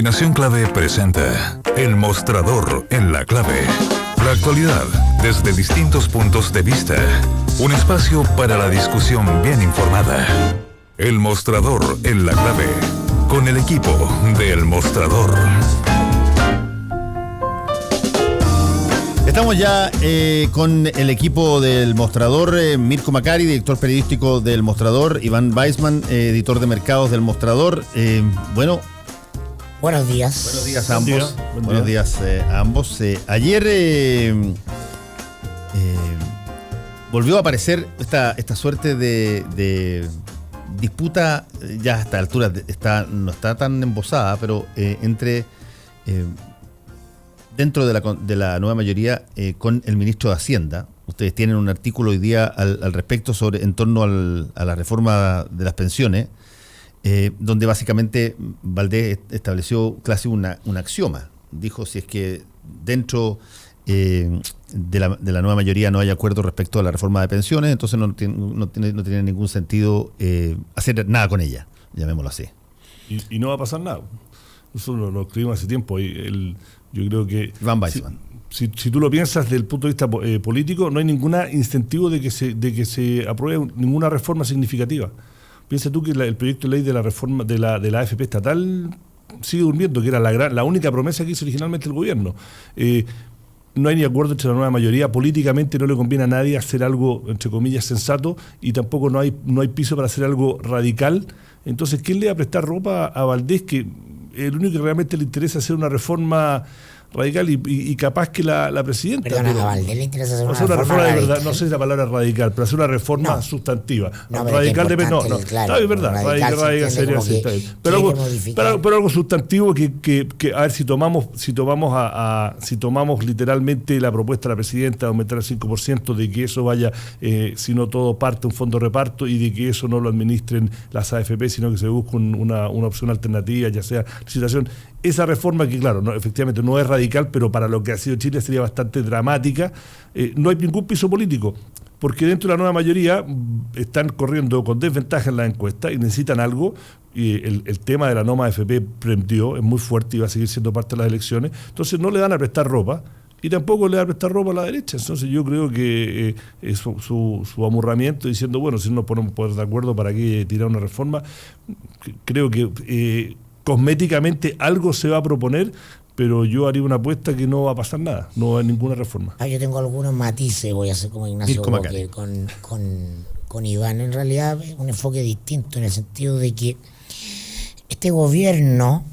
Combinación Clave presenta El Mostrador en la Clave. La actualidad desde distintos puntos de vista. Un espacio para la discusión bien informada. El Mostrador en la Clave. Con el equipo de El Mostrador. Estamos ya con el equipo del Mostrador, Mirko Macari, director periodístico del Mostrador, Iván Weissman, editor de mercados del Mostrador. Buenos días. Buenos días a ambos. Buenos días a ambos. Ayer volvió a aparecer esta suerte de disputa, ya a esta altura no está tan embosada, pero entre dentro de la nueva mayoría con el ministro de Hacienda. Ustedes tienen un artículo hoy día al respecto en torno a la reforma de las pensiones, donde básicamente Valdés estableció casi un axioma. Dijo, si es que dentro de la nueva mayoría no hay acuerdo respecto a la reforma de pensiones, entonces no tiene ningún sentido hacer nada con ella, llamémoslo así. Y no va a pasar nada. Nosotros lo escribimos hace tiempo. Yo creo que si tú lo piensas desde el punto de vista político, no hay ningún incentivo de que se apruebe ninguna reforma significativa. Piensa tú que el proyecto de ley de la reforma de la AFP estatal sigue durmiendo, que era la única promesa que hizo originalmente el gobierno. No hay ni acuerdo entre la nueva mayoría. Políticamente no le conviene a nadie hacer algo, entre comillas, sensato, y tampoco no hay piso para hacer algo radical. Entonces, ¿quién le va a prestar ropa a Valdés, que el único que realmente le interesa hacer una reforma radical y capaz que la presidenta? Perdona, a Valdés le interesa hacer una reforma de radical. verdad, no sé si la palabra radical, pero hacer una reforma sustantiva. Radical depende, claro, es verdad, radical sería pero algo sustantivo que a ver, si tomamos literalmente la propuesta de la presidenta de aumentar el 5%, de que eso vaya, si no todo parte un fondo de reparto, y de que eso no lo administren las AFP, sino que se busque una opción alternativa, ya sea licitación. Esa reforma, que claro, efectivamente no es radical, pero para lo que ha sido Chile sería bastante dramática. No hay ningún piso político, porque dentro de la nueva mayoría están corriendo con desventaja en la encuesta y necesitan algo. Y el tema de la NOMA AFP prendió, es muy fuerte y va a seguir siendo parte de las elecciones. Entonces no le van a prestar ropa, y tampoco le va a prestar ropa a la derecha. Entonces yo creo que su amurramiento diciendo, bueno, si no nos ponemos de acuerdo, ¿para qué tirar una reforma? Creo que cosméticamente algo se va a proponer, pero yo haría una apuesta que no va a pasar nada, no va a haber ninguna reforma. Yo tengo algunos matices, voy a hacer como Ignacio Boque con Iván. En realidad es un enfoque distinto, en el sentido de que este gobierno,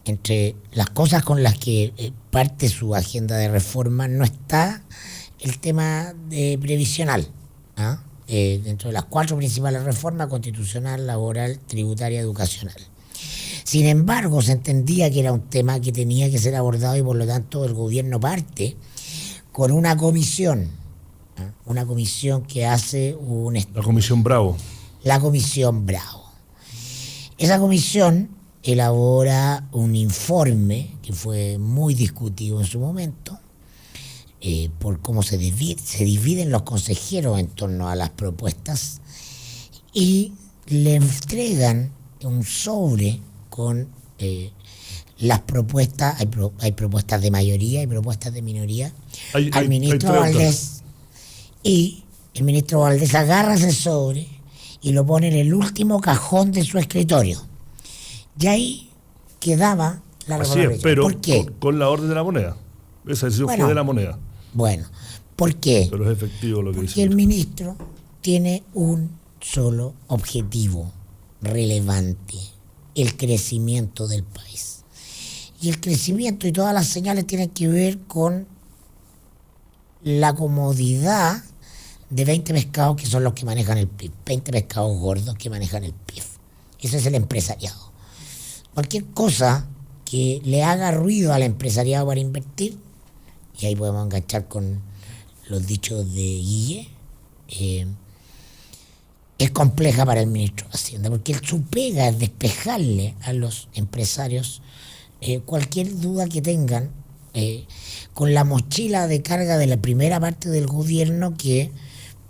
entre las cosas con las que parte su agenda de reforma, no está el tema de previsional. Dentro de las 4 principales reformas: constitucional, laboral, tributaria, educacional. Sin embargo, se entendía que era un tema que tenía que ser abordado, y por lo tanto el gobierno parte con una comisión que hace la Comisión Bravo. La Comisión Bravo. Esa comisión elabora un informe que fue muy discutido en su momento, por cómo se dividen los consejeros en torno a las propuestas, y le entregan un sobre con las propuestas. Hay propuestas de mayoría, hay propuestas de minoría, al ministro Valdés, y el ministro Valdés agarra ese sobre y lo pone en el último cajón de su escritorio, y ahí quedaba la reforma. Pero ¿por qué? Con la orden de la moneda. Esa decisión fue de la moneda. Bueno, ¿por qué? Pero es efectivo lo que dice. Porque el ministro tiene un solo objetivo relevante: el crecimiento del país. Y el crecimiento y todas las señales tienen que ver con la comodidad de 20 pescados que son los que manejan el PIB, 20 pescados gordos que manejan el PIB. Eso es el empresariado. Cualquier cosa que le haga ruido al empresariado para invertir, y ahí podemos enganchar con los dichos de Guille, es compleja para el ministro de Hacienda, porque su pega es despejarle a los empresarios cualquier duda que tengan con la mochila de carga de la primera parte del gobierno, que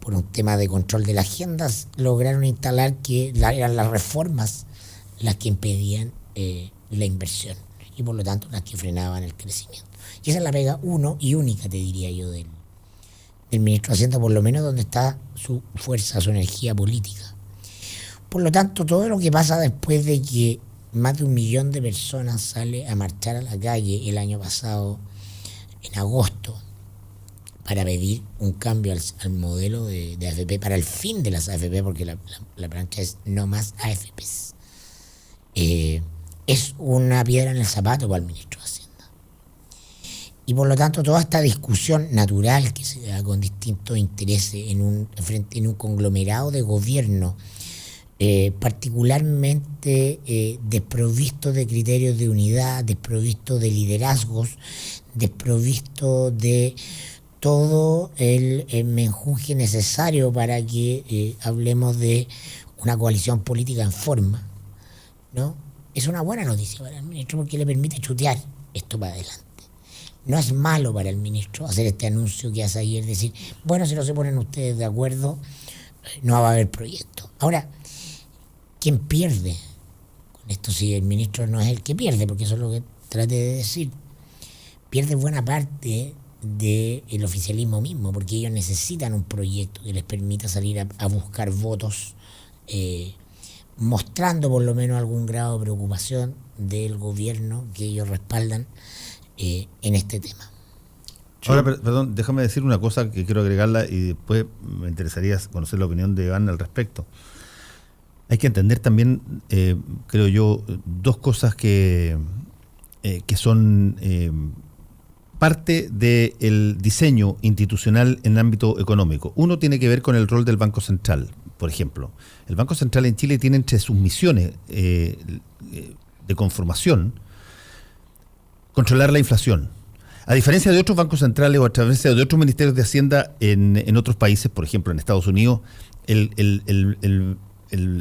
por un tema de control de las agendas lograron instalar que eran las reformas las que impedían la inversión y por lo tanto las que frenaban el crecimiento. Y esa es la pega uno y única, te diría yo, del ministro de Hacienda, por lo menos donde está su fuerza, su energía política. Por lo tanto, todo lo que pasa después de que más de 1 millón de personas sale a marchar a la calle el año pasado, en agosto, para pedir un cambio al modelo de AFP, para el fin de las AFP, porque la plancha es no más AFPs. Es una piedra en el zapato para el ministro de Hacienda. Y por lo tanto, toda esta discusión natural que se da con distintos intereses en un conglomerado de gobierno, particularmente desprovisto de criterios de unidad, desprovisto de liderazgos, desprovisto de todo el menjunje necesario para que hablemos de una coalición política en forma, ¿no? Es una buena noticia para el ministro porque le permite chutear esto para adelante. No es malo para el ministro hacer este anuncio que hace ayer, decir, bueno, si no se ponen ustedes de acuerdo, no va a haber proyecto. Ahora, ¿quién pierde con esto? Si el ministro no es el que pierde, porque eso es lo que trate de decir. Pierde buena parte del oficialismo mismo, porque ellos necesitan un proyecto que les permita salir a buscar votos, mostrando por lo menos algún grado de preocupación del gobierno que ellos respaldan en este tema. Ahora, perdón, déjame decir una cosa que quiero agregarla y después me interesaría conocer la opinión de Iván al respecto. Hay que entender también, creo yo, dos cosas que son parte del diseño institucional en el ámbito económico. Uno tiene que ver con el rol del Banco Central, por ejemplo. El Banco Central en Chile tiene entre sus misiones de conformación controlar la inflación. A diferencia de otros bancos centrales o a diferencia de otros ministerios de Hacienda en otros países, por ejemplo en Estados Unidos, el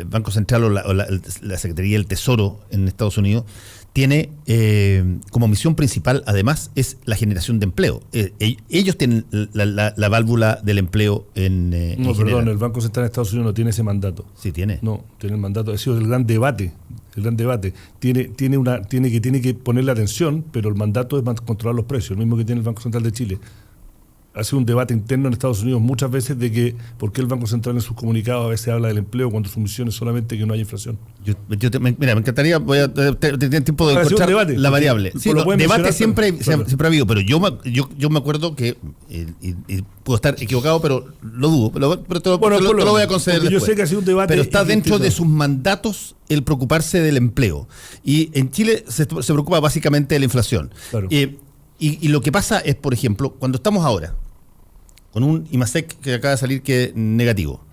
Banco Central o la Secretaría del Tesoro en Estados Unidos tiene como misión principal, además, es la generación de empleo. Ellos tienen la válvula del empleo en perdón, el Banco Central de Estados Unidos no tiene ese mandato. Sí tiene. No, tiene el mandato. Ha sido el gran debate. Tiene que poner la atención, pero el mandato es controlar los precios, el mismo que tiene el Banco Central de Chile. Ha sido un debate interno en Estados Unidos muchas veces de que por qué el Banco Central en sus comunicados a veces habla del empleo cuando su misión es solamente que no haya inflación. Mira, me encantaría, voy a tener tiempo de encontrar la variable. Sí, debate siempre ha habido, pero yo me acuerdo que, y puedo estar equivocado, pero lo dudo, pero te lo voy a conceder después. Yo sé que ha sido un debate. Pero está dentro de sus mandatos el preocuparse del empleo. Y en Chile se preocupa básicamente de la inflación. Claro. Y lo que pasa es, por ejemplo, cuando estamos ahora con un IMASEC que acaba de salir que es negativo,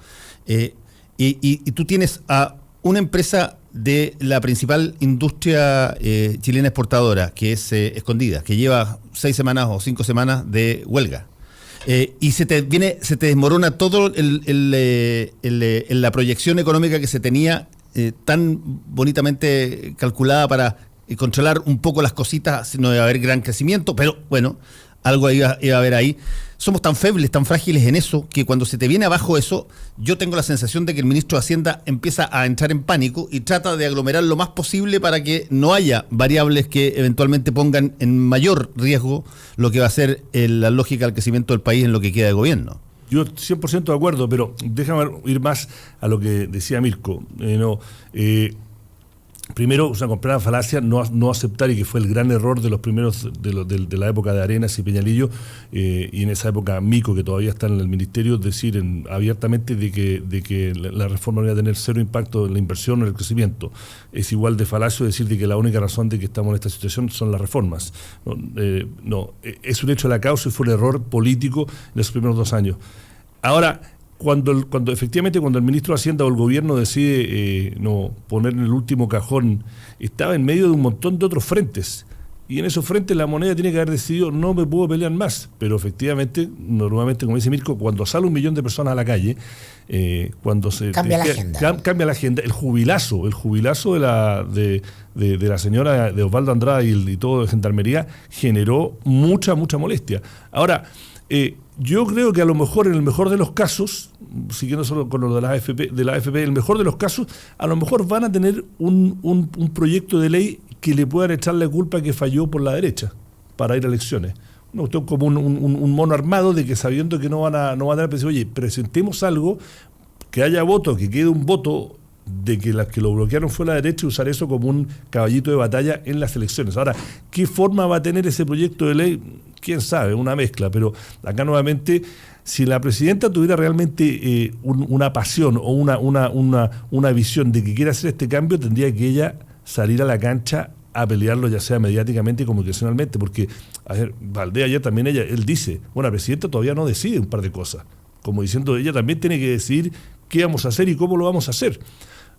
y tú tienes a una empresa de la principal industria chilena exportadora, que es Escondida, que lleva 6 semanas o 5 semanas de huelga, y se te desmorona todo la proyección económica que se tenía tan bonitamente calculada para controlar un poco las cositas, no iba a haber gran crecimiento, pero bueno, algo iba a haber ahí. Somos tan febles, tan frágiles en eso, que cuando se te viene abajo eso, yo tengo la sensación de que el ministro de Hacienda empieza a entrar en pánico y trata de aglomerar lo más posible para que no haya variables que eventualmente pongan en mayor riesgo lo que va a ser la lógica del crecimiento del país en lo que queda de gobierno. Yo 100% de acuerdo, pero déjame ir más a lo que decía Mirko. Primero, una comprada falacia, no aceptar, y que fue el gran error de los primeros de la época de Arenas y Peñalillo, y en esa época Mico, que todavía está en el ministerio, decir abiertamente de que la reforma no iba a tener cero impacto en la inversión o en el crecimiento. Es igual de falacio decir de que la única razón de que estamos en esta situación son las reformas. Es un hecho de la causa y fue un error político en esos primeros 2 años. Ahora, cuando efectivamente el ministro de Hacienda o el gobierno decide poner en el último cajón, estaba en medio de un montón de otros frentes, y en esos frentes la moneda tiene que haber decidido no me puedo pelear más, pero efectivamente, normalmente, como dice Mirko, cuando sale 1 millón de personas a la calle, cuando se cambia la agenda, el jubilazo de la señora de Osvaldo Andrade y todo de Gendarmería generó mucha molestia. Ahora, yo creo que a lo mejor, en el mejor de los casos, siguiendo solo con lo de la AFP, el mejor de los casos, a lo mejor van a tener un proyecto de ley que le puedan echar la culpa que falló por la derecha para ir a elecciones. Una cuestión como un mono armado de que sabiendo que no van a dar, pues, oye, presentemos algo, que haya voto, que quede un voto de que las que lo bloquearon fue la derecha y usar eso como un caballito de batalla en las elecciones. Ahora, ¿qué forma va a tener ese proyecto de ley? Quién sabe, una mezcla, pero acá nuevamente, si la presidenta tuviera realmente una pasión o una visión de que quiere hacer este cambio, tendría que ella salir a la cancha a pelearlo, ya sea mediáticamente como comunicacionalmente, porque Valdés ayer también él dice, bueno, la presidenta todavía no decide un par de cosas, como diciendo, ella también tiene que decidir qué vamos a hacer y cómo lo vamos a hacer.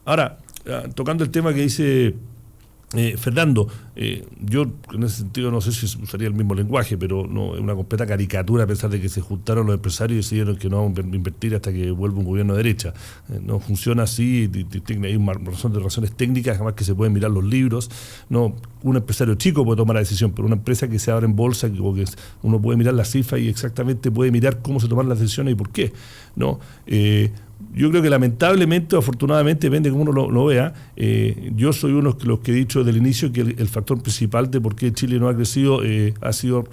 Ahora, tocando el tema que dice Fernando, yo en ese sentido no sé si usaría el mismo lenguaje, pero no es una completa caricatura a pesar de que se juntaron los empresarios y decidieron que no vamos a invertir hasta que vuelva un gobierno de derecha. No funciona así, hay una razón de razones técnicas, jamás que se pueden mirar los libros. No, un empresario chico puede tomar la decisión, pero una empresa que se abre en bolsa, que uno puede mirar las cifras y exactamente puede mirar cómo se toman las decisiones y por qué. ¿No? Yo creo que lamentablemente o afortunadamente, depende de cómo uno lo vea, yo soy uno de los que he dicho desde el inicio que el factor principal de por qué Chile no ha crecido ha sido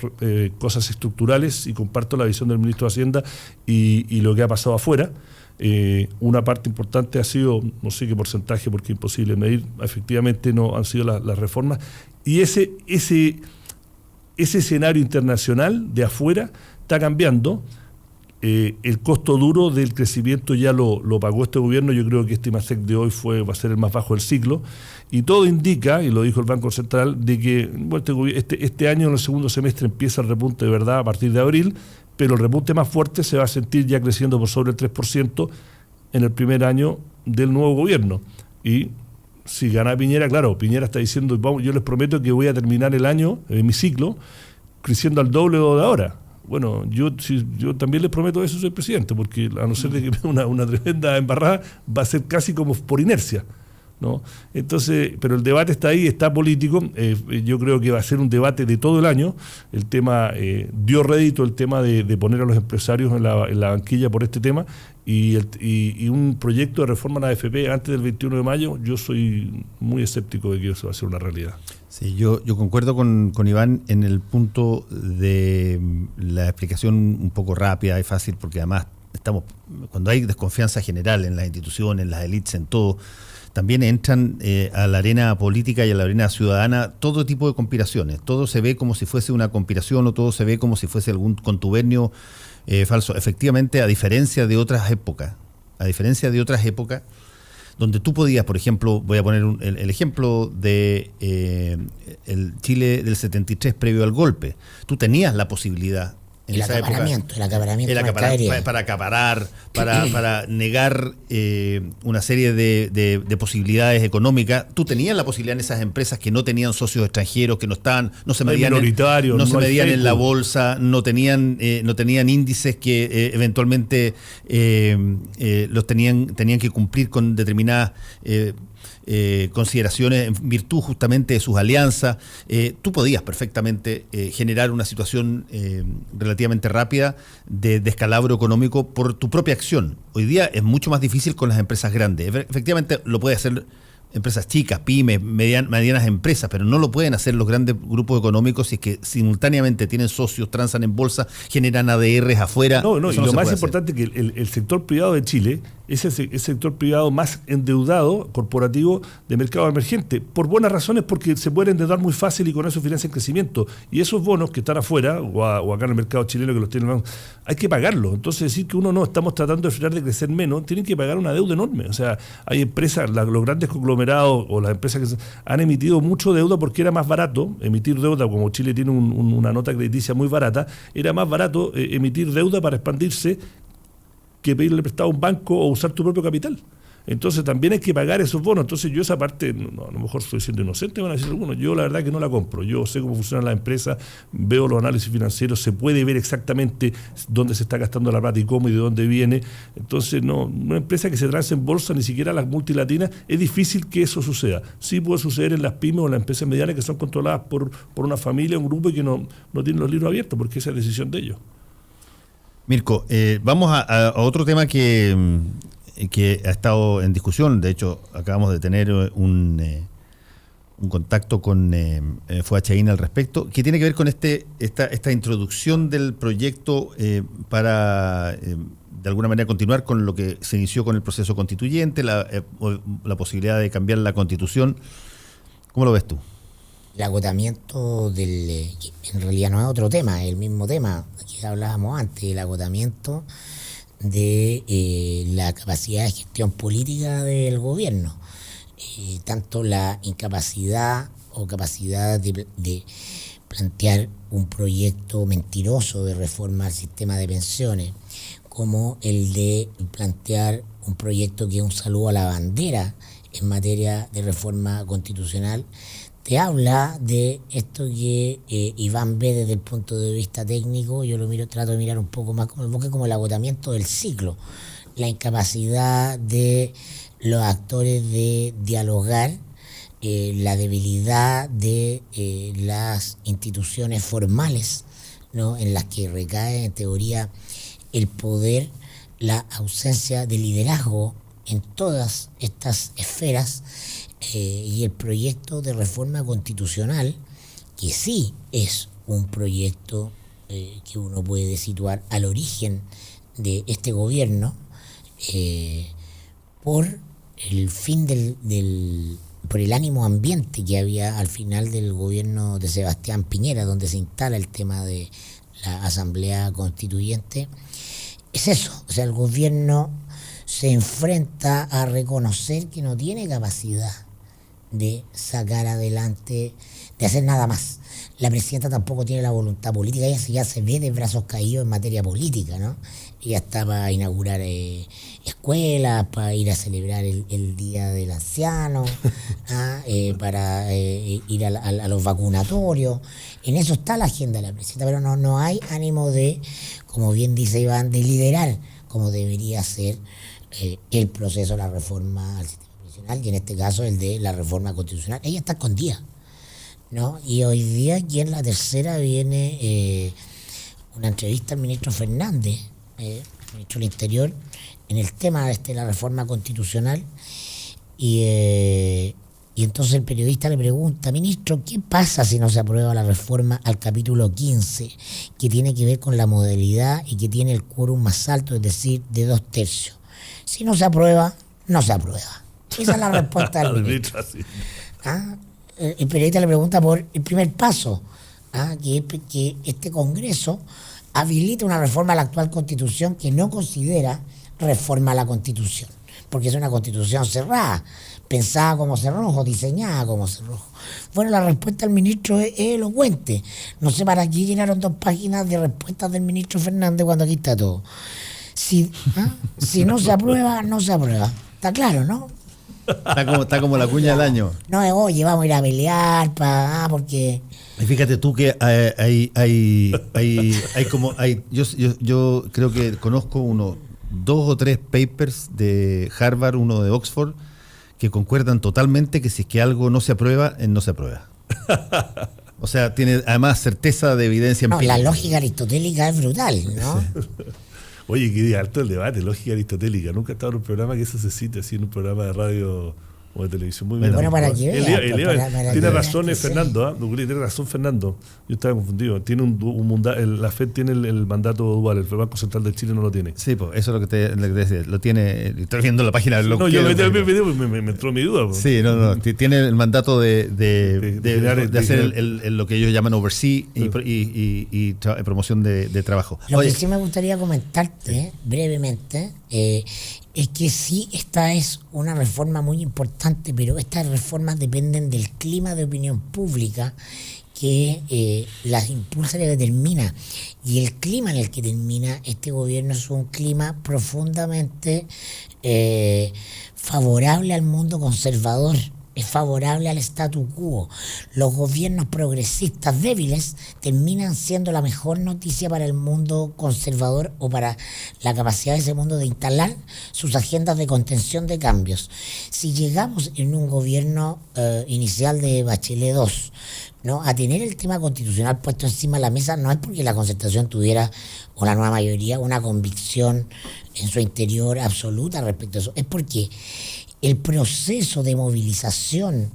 cosas estructurales, y comparto la visión del ministro de Hacienda y lo que ha pasado afuera. Una parte importante ha sido, no sé qué porcentaje porque es imposible medir, efectivamente no han sido las reformas, y ese escenario internacional de afuera está cambiando. El costo duro del crecimiento ya lo pagó este gobierno. Yo creo que este IMASEC de hoy va a ser el más bajo del ciclo, y todo indica, y lo dijo el Banco Central, de que este año en el segundo semestre empieza el repunte de verdad a partir de abril, pero el repunte más fuerte se va a sentir ya creciendo por sobre el 3% en el primer año del nuevo gobierno. Y si gana Piñera, claro, Piñera está diciendo, yo les prometo que voy a terminar el año, mi ciclo, creciendo al doble de ahora. Bueno, yo también les prometo eso, soy presidente, porque a no ser de que me dé una tremenda embarrada, va a ser casi como por inercia, ¿no? Entonces, pero el debate está ahí, está político. Yo creo que va a ser un debate de todo el año. El tema dio rédito, el tema de poner a los empresarios en la banquilla por este tema, y un proyecto de reforma a la AFP antes del 21 de mayo, yo soy muy escéptico de que eso va a ser una realidad. Sí, yo concuerdo con Iván en el punto de la explicación un poco rápida y fácil, porque además cuando hay desconfianza general en las instituciones, en las élites, en todo, también entran a la arena política y a la arena ciudadana todo tipo de conspiraciones. Todo se ve como si fuese una conspiración, o todo se ve como si fuese algún contubernio falso. Efectivamente, a diferencia de otras épocas, donde tú podías, por ejemplo, voy a poner el ejemplo de el Chile del 73 previo al golpe. Tú tenías la posibilidad en esa época, para acaparar, para negar una serie de posibilidades económicas. Tú tenías la posibilidad en esas empresas que no tenían socios extranjeros, que no se medían en la bolsa, no tenían índices que eventualmente los tenían que cumplir con determinadas consideraciones en virtud justamente de sus alianzas. Tú podías perfectamente generar una situación relativamente rápida de descalabro económico por tu propia acción. Hoy día es mucho más difícil con las empresas grandes. Efectivamente lo puede hacer empresas chicas, pymes, medianas empresas, pero no lo pueden hacer los grandes grupos económicos si es que simultáneamente tienen socios, transan en bolsa, generan ADRs afuera. No, y lo más importante es que el sector privado de Chile es el sector privado más endeudado corporativo de mercado emergente, por buenas razones, porque se puede endeudar muy fácil y con eso financia el crecimiento. Y esos bonos que están afuera, o acá en el mercado chileno que los tienen, hay que pagarlos. Entonces decir que uno no, estamos tratando de frenar de crecer menos, tienen que pagar una deuda enorme. O sea, hay empresas, los grandes conglomerados o las empresas que han emitido mucho deuda porque era más barato emitir deuda, como Chile tiene una nota crediticia muy barata, era más barato emitir deuda para expandirse que pedirle prestado a un banco o usar tu propio capital. Entonces también hay que pagar esos bonos. Entonces yo esa parte, no, a lo mejor estoy siendo inocente, van a decir algunos, yo la verdad que no la compro. Yo sé cómo funcionan las empresas, veo los análisis financieros, se puede ver exactamente dónde se está gastando la plata y cómo y de dónde viene. Entonces no, una empresa que se transa en bolsa, ni siquiera las multilatinas, es difícil que eso suceda. Sí puede suceder en las pymes o en las empresas medianas que son controladas por una familia, un grupo y que no tienen los libros abiertos, porque esa es decisión de ellos. Mirko, vamos a otro tema que ha estado en discusión. De hecho, acabamos de tener un un contacto con FUHN al respecto, que tiene que ver con esta introducción del proyecto para, de alguna manera, continuar con lo que se inició con el proceso constituyente, la posibilidad de cambiar la Constitución. ¿Cómo lo ves tú? El agotamiento en realidad no es otro tema, es el mismo tema que hablábamos antes, el agotamiento de la capacidad de gestión política del gobierno. Tanto la incapacidad o capacidad de plantear un proyecto mentiroso de reforma al sistema de pensiones, como el de plantear un proyecto que es un saludo a la bandera en materia de reforma constitucional, te habla de esto que Iván ve desde el punto de vista técnico. Yo trato de mirar un poco más como enfoque, como el agotamiento del ciclo, la incapacidad de los actores de dialogar, la debilidad de las instituciones formales, ¿no?, en las que recae en teoría el poder, la ausencia de liderazgo en todas estas esferas, y el proyecto de reforma constitucional, que sí es un proyecto que uno puede situar al origen de este gobierno, por el fin por el ánimo ambiente que había al final del gobierno de Sebastián Piñera, donde se instala el tema de la Asamblea Constituyente. Es eso, o sea, el gobierno se enfrenta a reconocer que no tiene capacidad de sacar adelante, de hacer nada más. La presidenta tampoco tiene la voluntad política, ella ya se ve de brazos caídos en materia política, ¿no? Ella está para inaugurar escuelas, para ir a celebrar el Día del Anciano, para ir a los vacunatorios. En eso está la agenda de la presidenta, pero no hay ánimo de, como bien dice Iván, de liderar como debería ser el proceso de la reforma al sistema y en este caso el de la reforma constitucional. Ella está escondida, ¿no? Y hoy día aquí en la tercera viene una entrevista al ministro Fernández, ministro del Interior, en el tema de la reforma constitucional, y entonces el periodista le pregunta: ministro, ¿qué pasa si no se aprueba la reforma al capítulo 15, que tiene que ver con la modalidad y que tiene el quórum más alto, es decir, de 2/3? Si no se aprueba, no se aprueba. Esa es la respuesta del ministro. El periodista le pregunta por el primer paso, que este Congreso habilita una reforma a la actual Constitución que no considera reforma a la Constitución, porque es una Constitución cerrada, pensada como cerrojo, diseñada como cerrojo. Bueno, la respuesta del ministro es elocuente. No sé para qué llenaron 2 páginas de respuestas del ministro Fernández cuando aquí está todo. Si no se aprueba, no se aprueba. Está claro, ¿no? Está como la cuña del año. No es, oye, vamos a ir a pelear porque... Y fíjate tú que yo creo que conozco 2 o 3 papers de Harvard, uno de Oxford, que concuerdan totalmente que si es que algo no se aprueba, no se aprueba. O sea, tiene además certeza de evidencia empírica. La lógica aristotélica es brutal, ¿no? Oye, qué alto el debate, lógica aristotélica. Nunca he estado en un programa que eso se cite así, en un programa de radio o de televisión. Muy bien. Bueno, para que vean. Tiene razón Fernando, tiene razón Fernando. Yo estaba confundido. Tiene la FED tiene el mandato dual, el Banco Central de Chile no lo tiene. Sí, pues eso es lo que te decía. Lo tiene, estoy viendo la página. No, yo me entró mi duda. Pues. Sí, no. Tiene el mandato de hacer lo que ellos llaman oversee y promoción de trabajo. Lo que sí me gustaría comentarte brevemente es que sí, esta es una reforma muy importante, pero estas reformas dependen del clima de opinión pública que las impulsa y determina. Y el clima en el que termina este gobierno es un clima profundamente favorable al mundo conservador. Es favorable al statu quo. Los gobiernos progresistas débiles terminan siendo la mejor noticia para el mundo conservador o para la capacidad de ese mundo de instalar sus agendas de contención de cambios. Si llegamos en un gobierno inicial de Bachelet II, ¿no?, a tener el tema constitucional puesto encima de la mesa, no es porque la Concertación tuviera, o la nueva mayoría, una convicción en su interior absoluta respecto a eso. Es porque el proceso de movilización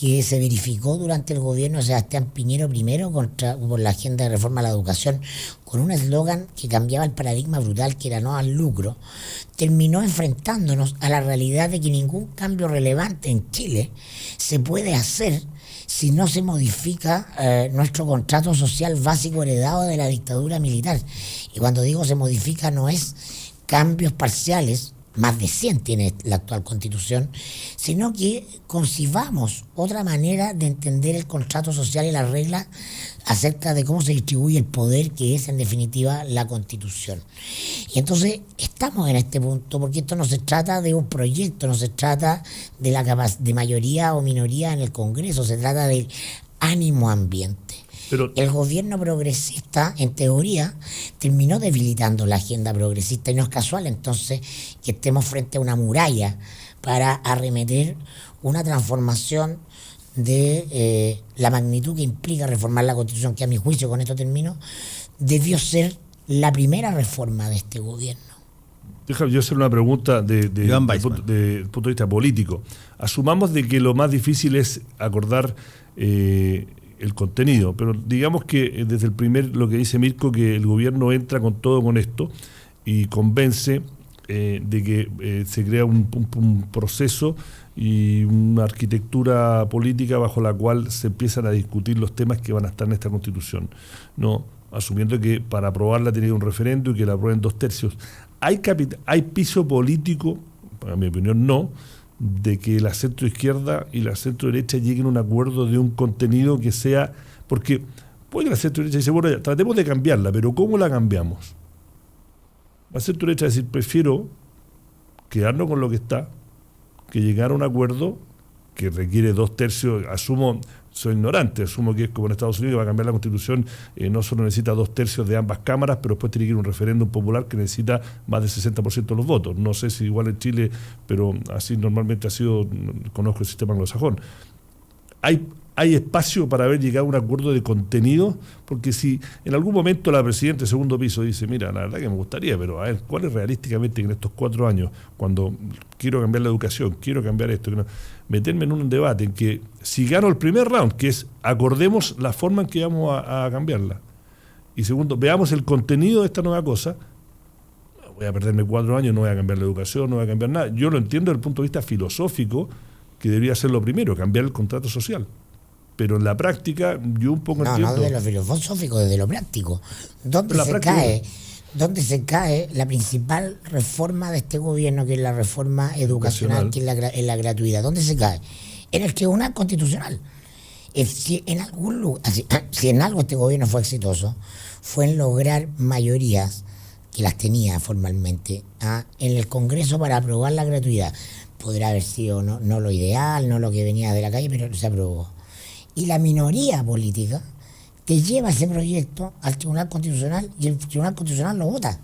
que se verificó durante el gobierno de Sebastián Piñera primero por la agenda de reforma a la educación, con un eslogan que cambiaba el paradigma brutal, que era no al lucro, terminó enfrentándonos a la realidad de que ningún cambio relevante en Chile se puede hacer si no se modifica nuestro contrato social básico heredado de la dictadura militar. Y cuando digo se modifica, no es cambios parciales, más de 100 tiene la actual Constitución, sino que concibamos otra manera de entender el contrato social y las reglas acerca de cómo se distribuye el poder, que es en definitiva la Constitución. Y entonces estamos en este punto porque esto no se trata de un proyecto, no se trata de mayoría o minoría en el Congreso, se trata del ánimo ambiente. Pero el gobierno progresista, en teoría, terminó debilitando la agenda progresista, y no es casual entonces que estemos frente a una muralla para arremeter una transformación de la magnitud que implica reformar la Constitución, que a mi juicio, con esto termino, debió ser la primera reforma de este gobierno. Déjame yo hacer una pregunta de punto de vista político. Asumamos de que lo más difícil es acordar el contenido, pero digamos que desde lo que dice Mirko, que el gobierno entra con todo con esto y convence de que se crea un proceso y una arquitectura política bajo la cual se empiezan a discutir los temas que van a estar en esta Constitución, ¿no? Asumiendo que para aprobarla tiene que ir un referendo y que la aprueben 2/3. ¿Hay piso político? Para mi opinión no, de que la centroizquierda y la centroderecha lleguen a un acuerdo de un contenido que sea, porque puede que la centroderecha dice, bueno, tratemos de cambiarla, pero ¿cómo la cambiamos? La centroderecha decir, prefiero quedarnos con lo que está, que llegar a un acuerdo que requiere 2/3, asumo, soy ignorante, asumo que es como en Estados Unidos, va a cambiar la Constitución, no solo necesita 2/3 de ambas cámaras, pero después tiene que ir a un referéndum popular que necesita más del 60% de los votos. No sé si igual en Chile, pero así normalmente ha sido, conozco el sistema anglosajón. ¿Hay espacio para haber llegado a un acuerdo de contenido? Porque si en algún momento la presidenta de segundo piso dice, mira, la verdad que me gustaría, pero a ver, ¿cuál es realísticamente en estos 4 años, cuando quiero cambiar la educación, quiero cambiar esto, meterme en un debate en que si gano el primer round, que es acordemos la forma en que vamos a cambiarla, y segundo, veamos el contenido de esta nueva cosa, voy a perderme 4 años, no voy a cambiar la educación, no voy a cambiar nada. Yo lo entiendo desde el punto de vista filosófico, que debería ser lo primero, cambiar el contrato social. Pero en la práctica yo un poco entiendo... No, desde lo filosófico, desde lo práctico. ¿Dónde se cae la principal reforma de este gobierno, que es la reforma educacional, que es la gratuidad? ¿Dónde se cae? En el Tribunal Constitucional. Si en algo este gobierno fue exitoso, fue en lograr mayorías, que las tenía formalmente, en el Congreso para aprobar la gratuidad. Podrá haber sido no lo ideal, no lo que venía de la calle, pero se aprobó. Y la minoría política te lleva ese proyecto al Tribunal Constitucional y el Tribunal Constitucional lo vota.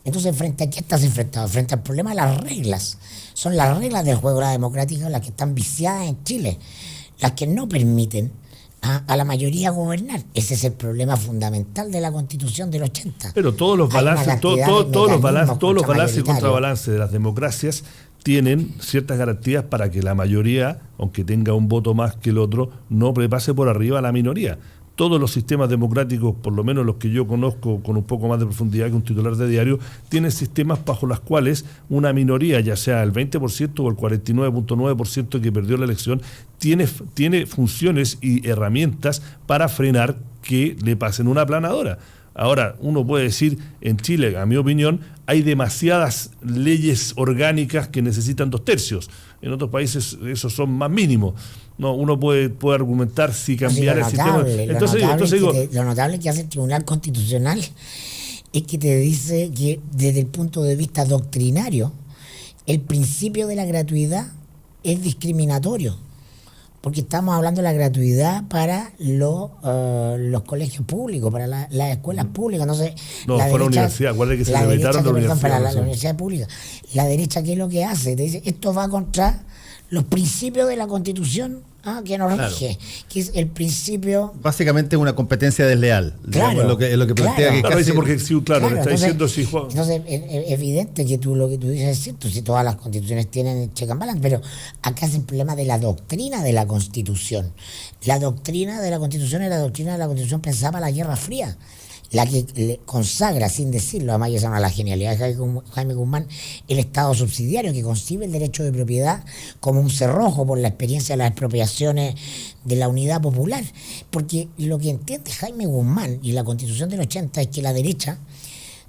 Entonces, ¿frente a qué estás enfrentado? Frente al problema de las reglas. Son las reglas del juego de la democrática las que están viciadas en Chile, las que no permiten a la mayoría gobernar. Ese es el problema fundamental de la Constitución del 80. Pero todos los balances, todos los balances y contrabalances de las democracias tienen ciertas garantías para que la mayoría, aunque tenga un voto más que el otro, no pase por arriba a la minoría. Todos los sistemas democráticos, por lo menos los que yo conozco con un poco más de profundidad que un titular de diario, tienen sistemas bajo los cuales una minoría, ya sea el 20% o el 49.9% que perdió la elección, tiene funciones y herramientas para frenar que le pasen una aplanadora. Ahora, uno puede decir, en Chile, a mi opinión, hay demasiadas leyes orgánicas que necesitan 2/3. En otros países esos son más mínimos. No, uno puede argumentar si cambiar el sistema. Lo notable que hace el Tribunal Constitucional es que te dice que desde el punto de vista doctrinario, el principio de la gratuidad es discriminatorio. Porque estamos hablando de la gratuidad para los colegios públicos, para las escuelas públicas. No sé, fue la universidad, acuérdate que se le evitaron la universidad. Para la universidad pública. La derecha, ¿qué es lo que hace? Te dice, esto va contra los principios de la Constitución que nos rige, que es el principio. Básicamente una competencia desleal. Claro, digamos, lo que plantea claro. que casi, porque sí, claro, le está diciendo si Juan. Entonces, es evidente que lo que tú dices es cierto, si todas las constituciones tienen check and balance, pero acá es el problema de la doctrina de la Constitución. La doctrina de la Constitución es la doctrina de la Constitución pensada para la Guerra Fría, la que le consagra, sin decirlo, además esa es la genialidad de Jaime Guzmán, el Estado subsidiario que concibe el derecho de propiedad como un cerrojo por la experiencia de las expropiaciones de la unidad popular. Porque lo que entiende Jaime Guzmán y la Constitución del 80 es que la derecha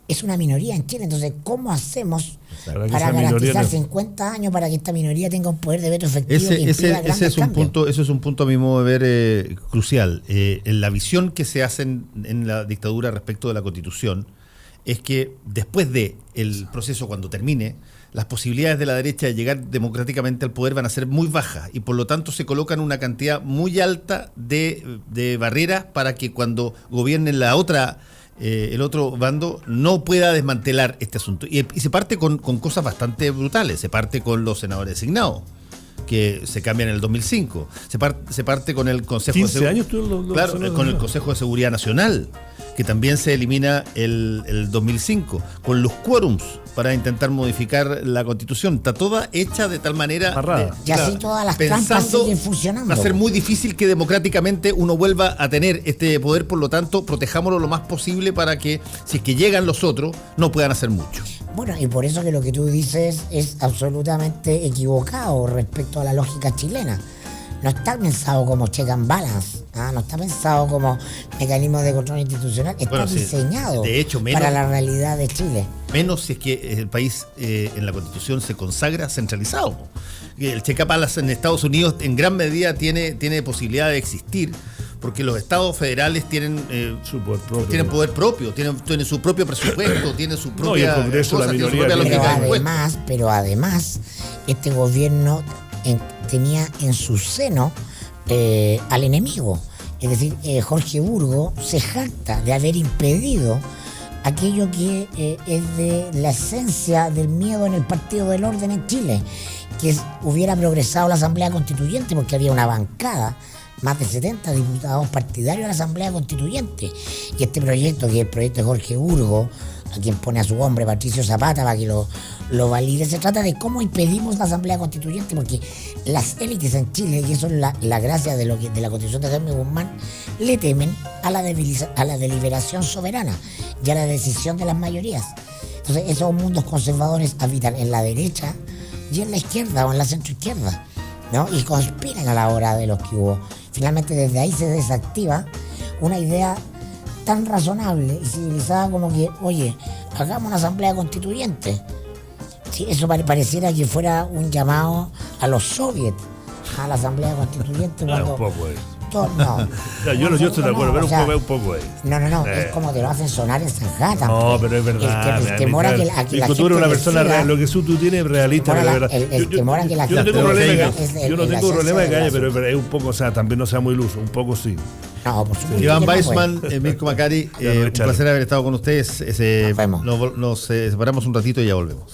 es una minoría en Chile. Entonces, ¿cómo hacemos para garantizar 50 años para que esta minoría tenga un poder de veto efectivo que impida grandes cambios? Ese es un punto, a mi modo de ver, crucial. En la visión que se hace en la dictadura respecto de la Constitución es que después de el proceso, cuando termine, las posibilidades de la derecha de llegar democráticamente al poder van a ser muy bajas y por lo tanto se colocan una cantidad muy alta de barreras para que cuando gobiernen el otro bando no pueda desmantelar este asunto. Y se parte con cosas bastante brutales. Se parte con los senadores designados, que se cambian en el 2005. Se parte con el Consejo 15 de años Claro, con el Consejo de Seguridad Nacional, que también se elimina el 2005. Con los quórums para intentar modificar la Constitución. Está toda hecha de tal manera... Y así todas las trampas siguen funcionando. Va a ser muy difícil que democráticamente uno vuelva a tener este poder, por lo tanto, protejámoslo lo más posible para que, si es que llegan los otros, no puedan hacer mucho. Bueno, y por eso que lo que tú dices es absolutamente equivocado respecto a la lógica chilena. No está pensado como check and balance, no está pensado como mecanismo de control institucional, está diseñado de hecho, para la realidad de Chile. Menos si es que el país en la Constitución se consagra centralizado. El check and balance en Estados Unidos en gran medida tiene posibilidad de existir, porque los estados federales tienen poder propio, tienen su propio presupuesto, tienen su propia... No, y el Congreso, la minoría... Pero además, este gobierno tenía en su seno al enemigo. Es decir, Jorge Burgos se jacta de haber impedido aquello que es de la esencia del miedo en el Partido del Orden en Chile, que hubiera progresado la Asamblea Constituyente, porque había una bancada, más de 70 diputados partidarios de la Asamblea Constituyente. Y este proyecto, que es el proyecto de Jorge Burgos, a quien pone a su hombre Patricio Zapata para que lo valide, se trata de cómo impedimos la Asamblea Constituyente, porque las élites en Chile, y eso es la gracia de la Constitución de Jaime Guzmán, le temen a la deliberación soberana y a la decisión de las mayorías. Entonces, esos mundos conservadores habitan en la derecha y en la izquierda o en la centroizquierda, ¿no? Y conspiran a la hora de los que hubo. Finalmente, desde ahí se desactiva una idea tan razonable y civilizada como que, oye, hagamos una asamblea constituyente. Sí, eso pareciera que fuera un llamado a los soviets, a la asamblea constituyente. Un poco es. Yo estoy de acuerdo, pero un poco es. No, es como te lo hacen sonar en Sanjata. No, pero es verdad. El temor a que la gente tú eres una persona real, lo que tú tienes realista, pero es verdad. El temor a que la gente... Yo no tengo problema de que haya, pero es un poco, o sea, también no sea muy iluso, un poco sí. No, por supuesto. Iván Weissman, Mirko Macari, un placer haber estado con ustedes. Nos vemos. Nos separamos un ratito y ya volvemos.